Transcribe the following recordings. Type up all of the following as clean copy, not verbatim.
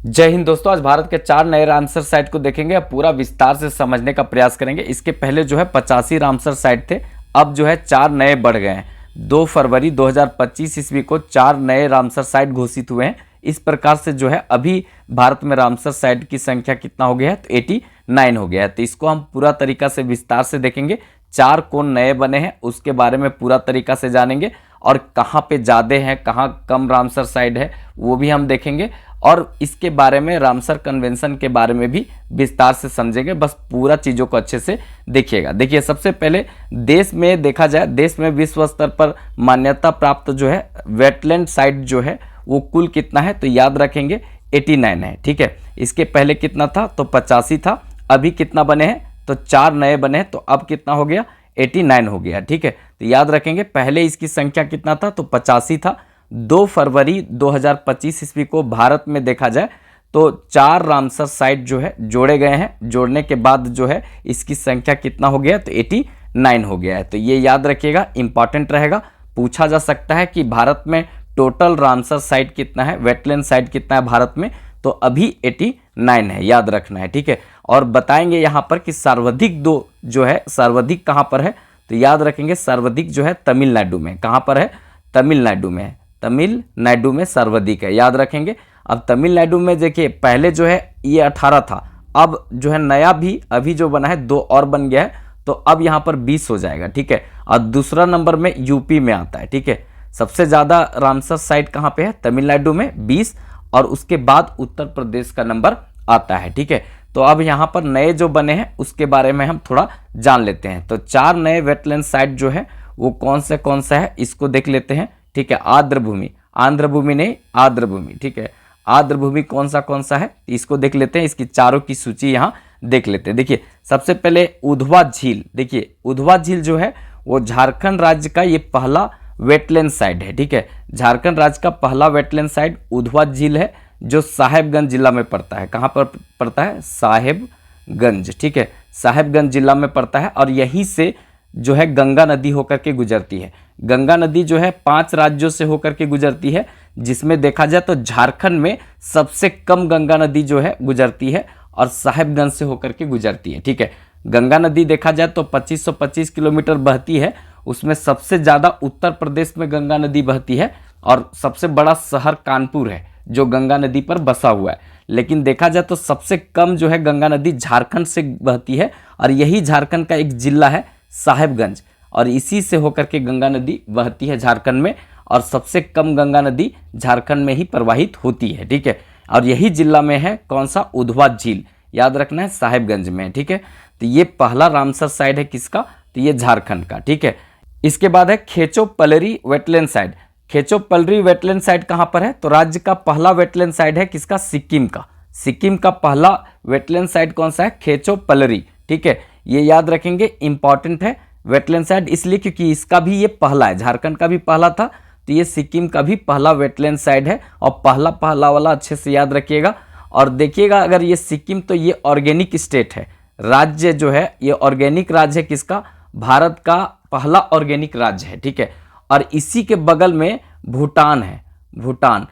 जय हिंद दोस्तों। आज भारत के 4 नए रामसर साइट को देखेंगे, अब पूरा विस्तार से समझने का प्रयास करेंगे। इसके पहले जो है 85 रामसर साइट थे, अब जो है 4 नए बढ़ गए हैं। 2 फरवरी 2025 ईस्वी को 4 नए रामसर साइट घोषित हुए हैं। इस प्रकार से जो है अभी भारत में रामसर साइट की संख्या कितना हो गया है, तो 89 हो गया है। तो इसको हम पूरा तरीका से विस्तार से देखेंगे। 4 कौन नए बने हैं उसके बारे में पूरा तरीका से जानेंगे, और कहाँ पे ज़्यादा हैं कहाँ कम रामसर साइट है वो भी हम देखेंगे, और इसके बारे में रामसर कन्वेंशन के बारे में भी विस्तार से समझेंगे। बस पूरा चीज़ों को अच्छे से देखिएगा। देखिए, सबसे पहले देश में देखा जाए, देश में विश्व स्तर पर मान्यता प्राप्त जो है वेटलैंड साइट जो है वो कुल कितना है, तो याद रखेंगे 89 है। ठीक है, इसके पहले कितना था, तो 85 था। अभी कितना बने हैं, तो 4 नए बने हैं, तो अब कितना हो गया, 89 हो गया। ठीक है, तो याद रखेंगे पहले इसकी संख्या कितना था, तो 85 था। 2 फरवरी 2025 ईस्वी को भारत में देखा जाए तो 4 रामसर साइट जो है जोड़े गए हैं। जोड़ने के बाद जो है इसकी संख्या कितना हो गया, तो 89 हो गया है। तो ये याद रखिएगा, इंपॉर्टेंट रहेगा। पूछा जा सकता है कि भारत में टोटल रामसर साइट कितना है, वेटलैंड साइट कितना है भारत में, तो अभी 89 है, याद रखना है। ठीक है, और बताएंगे यहाँ पर कि सर्वाधिक दो जो है, सर्वाधिक कहाँ पर है, तो याद रखेंगे सर्वाधिक जो है तमिलनाडु में। कहाँ पर है, तमिलनाडु में है। तमिलनाडु में सर्वाधिक है, याद रखेंगे। अब तमिलनाडु में देखिए पहले जो है ये 18 था, अब जो है नया भी अभी जो बना है 2 और बन गया है, तो अब यहाँ पर 20 हो जाएगा। ठीक है, और दूसरा नंबर में यूपी में आता है। ठीक है, सबसे ज़्यादा रामसर साइट कहाँ पे है, तमिलनाडु में 20, और उसके बाद उत्तर प्रदेश का नंबर आता है। ठीक है, तो अब यहाँ पर नए जो बने हैं उसके बारे में हम थोड़ा जान लेते हैं। तो 4 नए वेटलैंड साइट जो है वो कौन सा है, इसको देख लेते हैं। ठीक है, आर्द्रभूमि, आंध्रभूमि नहीं, आर्द्रभूमि। ठीक है, आर्द्रभूमि कौन सा है, इसको देख लेते हैं। इसकी चारों की सूची यहाँ देख लेते हैं। देखिए, सबसे पहले उधवा झील। देखिए, उधवा झील जो है वो झारखंड राज्य का ये पहला वेटलैंड साइट है। ठीक है, झारखंड राज्य का पहला वेटलैंड साइट उधवा झील है, जो साहेबगंज जिला में पड़ता है। कहाँ पर पड़ता है, साहेबगंज। ठीक है, साहेबगंज जिला में पड़ता है, और यहीं से जो है गंगा नदी होकर के गुजरती है। गंगा नदी जो है 5 राज्यों से होकर के गुजरती है, जिसमें देखा जाए तो झारखंड में सबसे कम गंगा नदी जो है गुजरती है और साहेबगंज से होकर के गुजरती है। ठीक है, गंगा नदी देखा जाए तो 2525 किलोमीटर बहती है, उसमें सबसे ज़्यादा उत्तर प्रदेश में गंगा नदी बहती है, और सबसे बड़ा शहर कानपुर है जो गंगा नदी पर बसा हुआ है। लेकिन देखा जाए तो सबसे कम जो है गंगा नदी झारखंड से बहती है, और यही झारखंड का एक जिला है साहेबगंज, और इसी से होकर के गंगा नदी बहती है झारखंड में, और सबसे कम गंगा नदी झारखंड में ही प्रवाहित होती है। ठीक है, और यही जिला में है कौन सा, उधवा झील, याद रखना है साहेबगंज में। ठीक है, तो ये पहला रामसर साइट है किसका, तो ये झारखंड का। ठीक है, इसके बाद है खेचो Palri wetland site. खेचो Palri wetland site कहाँ पर है, तो राज्य का पहला वेटलैंड साइट है किसका, सिक्किम का। सिक्किम का पहला वेटलैंड साइट कौन सा है, खेचो पलरी। ठीक है, ये याद रखेंगे, इंपॉर्टेंट है वेटलैंड साइट, इसलिए क्योंकि इसका भी ये पहला है, झारखंड का भी पहला था, तो ये सिक्किम का भी पहला वेटलैंड साइट है, और पहला वाला अच्छे से याद रखिएगा। और देखिएगा, अगर ये सिक्किम, तो ये ऑर्गेनिक स्टेट है, राज्य जो है ये ऑर्गेनिक राज्य है किसका, भारत का पहला ऑर्गेनिक राज्य है। ठीक है, और इसी के बगल में भूटान है, भूटान,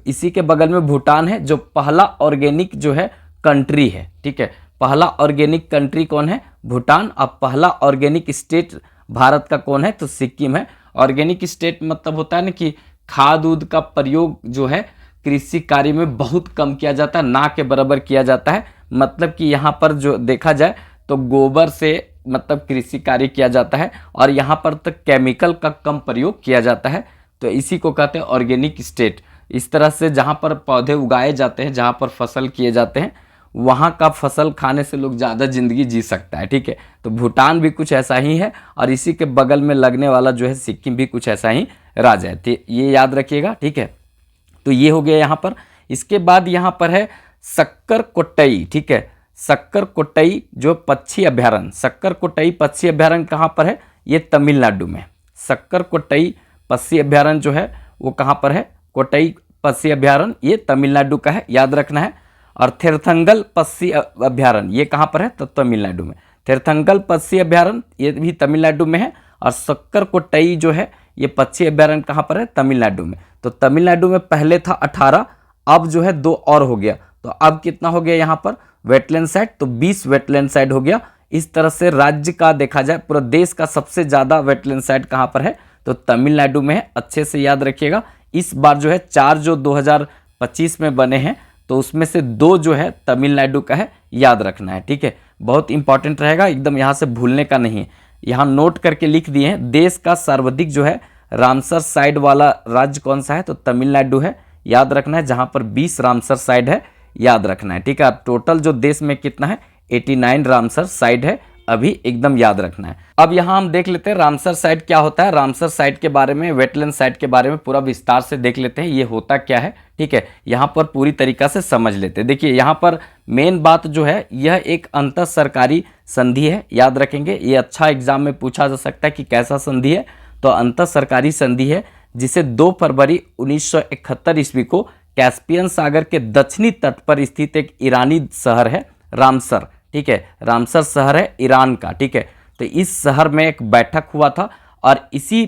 इसी के बगल में भूटान है जो पहला ऑर्गेनिक जो है कंट्री है। ठीक है, पहला ऑर्गेनिक कंट्री कौन है, भूटान। अब पहला ऑर्गेनिक स्टेट भारत का कौन है, तो सिक्किम है। ऑर्गेनिक स्टेट मतलब होता है ना कि खाद उद का प्रयोग जो है कृषि कार्य में बहुत कम किया जाता है, ना के बराबर किया जाता है। मतलब कि यहाँ पर जो देखा जाए तो गोबर से मतलब कृषि कार्य किया जाता है, और यहाँ पर तो केमिकल का कम प्रयोग किया जाता है, तो इसी को कहते हैं ऑर्गेनिक स्टेट। इस तरह से जहाँ पर पौधे उगाए जाते हैं, जहाँ पर फसल किए जाते हैं, वहाँ का फसल खाने से लोग ज़्यादा ज़िंदगी जी सकता है। ठीक है, तो भूटान भी कुछ ऐसा ही है, और इसी के बगल में लगने वाला जो है सिक्किम भी कुछ ऐसा ही राज्य है, तो ये याद रखिएगा। ठीक है, तो ये हो गया यहाँ पर। इसके बाद यहाँ पर है सक्कर कोट्टई। ठीक है, सक्कर कोट्टई जो पक्षी अभ्यारण्य, सक्कर कोट्टई पक्षी अभ्यारण्य कहाँ पर है, ये तमिलनाडु में। सक्कर कोट्टई पक्षी अभ्यारण्य जो है वो कहाँ पर है, कोट्टई पक्षी अभ्यारण्य ये तमिलनाडु का है, याद रखना है। और थिरथंगल पक्षी अभ्यारण्य ये कहाँ पर है, तो तमिलनाडु में। थिरथंगल पक्षी अभ्यारण्य ये भी तमिलनाडु में है, और सक्कर कोट्टई जो है ये पक्षी अभ्यारण्य कहाँ पर है, तमिलनाडु में। तो तमिलनाडु में पहले था 18, अब जो है 2 और हो गया, तो अब कितना हो गया यहाँ पर वेटलैंड साइट, तो 20 वेटलैंड साइट हो गया। इस तरह से राज्य का देखा जाए पूरा देश का सबसे ज़्यादा वेटलैंड साइट कहाँ पर है, तो तमिलनाडु में है। अच्छे से याद रखिएगा। इस बार जो है 4 जो 2025 में बने हैं, तो उसमें से 2 जो है तमिलनाडु का है, याद रखना है, ठीक है। बहुत इंपॉर्टेंट रहेगा, एकदम यहाँ से भूलने का नहीं है। यहाँ नोट करके लिख दिए हैं, देश का सर्वाधिक जो है रामसर साइट वाला राज्य कौन सा है, तो तमिलनाडु है, याद रखना है। जहाँ पर 20 रामसर साइट है, याद रखना है, ठीक है। अब टोटल जो देश में कितना है, 89 रामसर साइट है, अभी एकदम याद रखना है। अब यहाँ हम देख लेते हैं रामसर साइट क्या होता है। रामसर साइट के बारे में, वेटलैंड साइट के बारे में पूरा विस्तार से देख लेते हैं, ये होता क्या है, ठीक है। यहाँ पर पूरी तरीका से समझ लेते हैं। देखिए यहाँ पर मेन बात जो है, यह एक अंतर सरकारी संधि है, याद रखेंगे। ये अच्छा एग्जाम में पूछा जा सकता है कि कैसा संधि है, तो अंतर सरकारी संधि है, जिसे 2 फरवरी 1971 ईस्वी को कैस्पियन सागर के दक्षिणी तट पर स्थित एक ईरानी शहर है रामसर, ठीक है। रामसर शहर है ईरान का, ठीक है। तो इस शहर में एक बैठक हुआ था और इसी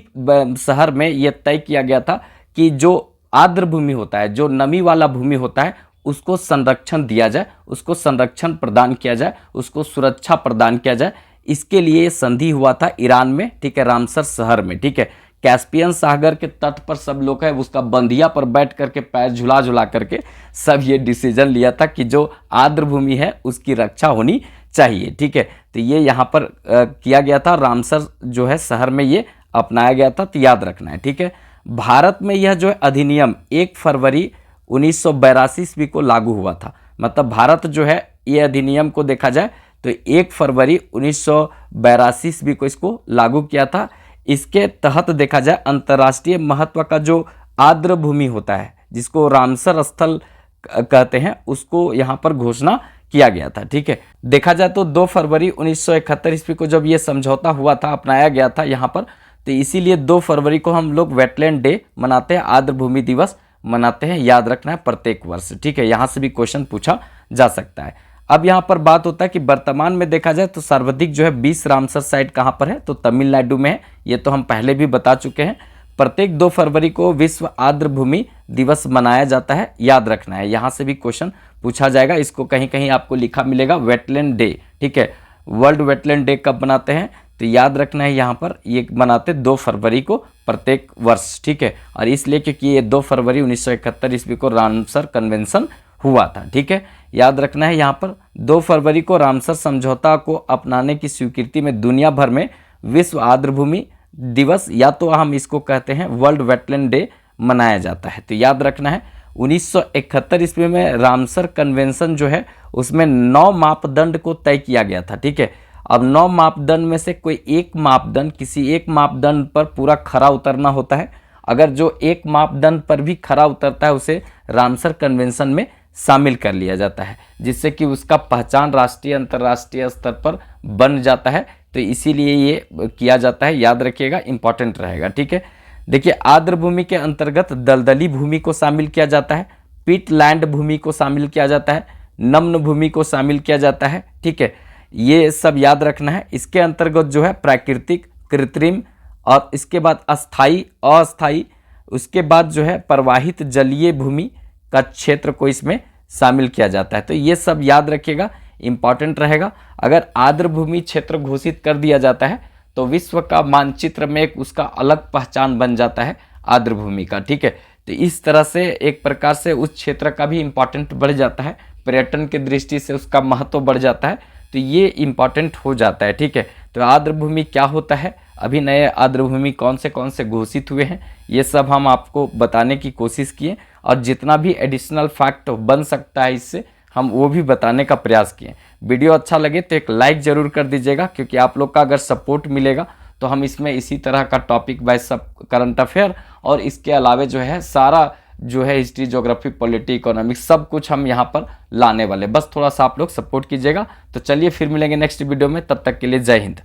शहर में यह तय किया गया था कि जो आर्द्र भूमि होता है, जो नमी वाला भूमि होता है, उसको संरक्षण दिया जाए, उसको संरक्षण प्रदान किया जाए, उसको सुरक्षा प्रदान किया जाए। इसके लिए ये संधि हुआ था ईरान में, ठीक है, रामसर शहर में, ठीक है। कैस्पियन सागर के तट पर सब लोग है उसका बंधिया पर बैठ करके पैर झुला झुला करके सब ये डिसीजन लिया था कि जो आर्द्र भूमि है उसकी रक्षा होनी चाहिए, ठीक है। तो ये यहाँ पर किया गया था, रामसर जो है शहर में ये अपनाया गया था, तो याद रखना है, ठीक है। भारत में यह जो है अधिनियम 1 फरवरी 1982 ईस्वी को लागू हुआ था। मतलब भारत जो है ये अधिनियम को देखा जाए तो 1 फरवरी 1982 ईस्वी को इसको लागू किया था। इसके तहत देखा जाए अंतर्राष्ट्रीय महत्व का जो आर्द्र भूमि होता है, जिसको रामसर स्थल कहते हैं, उसको यहाँ पर घोषणा किया गया था, ठीक है। देखा जाए तो 2 फरवरी 1971 ईस्वी को जब ये समझौता हुआ था, अपनाया गया था यहाँ पर, तो इसीलिए 2 फरवरी को हम लोग वेटलैंड डे मनाते हैं, आर्द्र भूमि दिवस मनाते हैं, याद रखना है प्रत्येक वर्ष, ठीक है। यहाँ से भी क्वेश्चन पूछा जा सकता है। अब यहाँ पर बात होता है कि वर्तमान में देखा जाए तो सर्वाधिक जो है 20 रामसर साइट कहाँ पर है, तो तमिलनाडु में है। ये तो हम पहले भी बता चुके हैं। प्रत्येक 2 फरवरी को विश्व आर्द्र भूमि दिवस मनाया जाता है, याद रखना है। यहाँ से भी क्वेश्चन पूछा जाएगा, इसको कहीं कहीं आपको लिखा मिलेगा वेटलैंड डे, ठीक है। वर्ल्ड वेटलैंड डे कब मनाते हैं, तो याद रखना है यहाँ पर ये मनाते 2 फरवरी को प्रत्येक वर्ष, ठीक है। और इसलिए क्योंकि ये 2 फरवरी 1971 ईस्वी को रामसर कन्वेंशन हुआ था, ठीक है। याद रखना है यहाँ पर 2 फरवरी को रामसर समझौता को अपनाने की स्वीकृति में दुनिया भर में विश्व आर्द्र भूमि दिवस, या तो हम इसको कहते हैं वर्ल्ड वेटलैंड डे, मनाया जाता है। तो याद रखना है 1971 ईस्वी में रामसर कन्वेंशन जो है उसमें 9 मापदंड को तय किया गया था, ठीक है। अब 9 मापदंड में से कोई एक मापदंड, किसी एक मापदंड पर पूरा खरा उतरना होता है। अगर जो एक मापदंड पर भी खरा उतरता है उसे रामसर कन्वेंशन में शामिल कर लिया जाता है, जिससे कि उसका पहचान राष्ट्रीय अंतर्राष्ट्रीय स्तर पर बन जाता है। तो इसीलिए ये किया जाता है, याद रखिएगा, इंपॉर्टेंट रहेगा, ठीक है। देखिए आर्द्र भूमि के अंतर्गत दलदली भूमि को शामिल किया जाता है, पिट लैंड भूमि को शामिल किया जाता है, नम्न भूमि को शामिल किया जाता है, ठीक है। ये सब याद रखना है। इसके अंतर्गत जो है प्राकृतिक, कृत्रिम और इसके बाद अस्थाई, अस्थाई, उसके बाद जो है प्रवाहित जलीय भूमि का क्षेत्र को इसमें शामिल किया जाता है। तो ये सब याद रखिएगा, इंपॉर्टेंट रहेगा। अगर आर्द्र भूमि क्षेत्र घोषित कर दिया जाता है तो विश्व का मानचित्र में एक उसका अलग पहचान बन जाता है आर्द्र भूमि का, ठीक है। तो इस तरह से एक प्रकार से उस क्षेत्र का भी इंपॉर्टेंट बढ़ जाता है, पर्यटन की दृष्टि से उसका महत्व बढ़ जाता है, तो ये इंपॉर्टेंट हो जाता है, ठीक है। तो आर्द्र भूमि क्या होता है, अभी नए आर्द्र भूमि कौन से घोषित हुए हैं, ये सब हम आपको बताने की कोशिश किए, और जितना भी एडिशनल फैक्ट बन सकता है इससे हम वो भी बताने का प्रयास किए। वीडियो अच्छा लगे तो एक लाइक ज़रूर कर दीजिएगा, क्योंकि आप लोग का अगर सपोर्ट मिलेगा तो हम इसमें इसी तरह का टॉपिक बाय सब करंट अफेयर और इसके अलावे जो है सारा जो है हिस्ट्री, ज्योग्राफी, पॉलिटी, इकोनॉमिक्स सब कुछ हम यहाँ पर लाने वाले। बस थोड़ा सा आप लोग सपोर्ट कीजिएगा। तो चलिए फिर मिलेंगे नेक्स्ट वीडियो में, तब तक के लिए जय हिंद।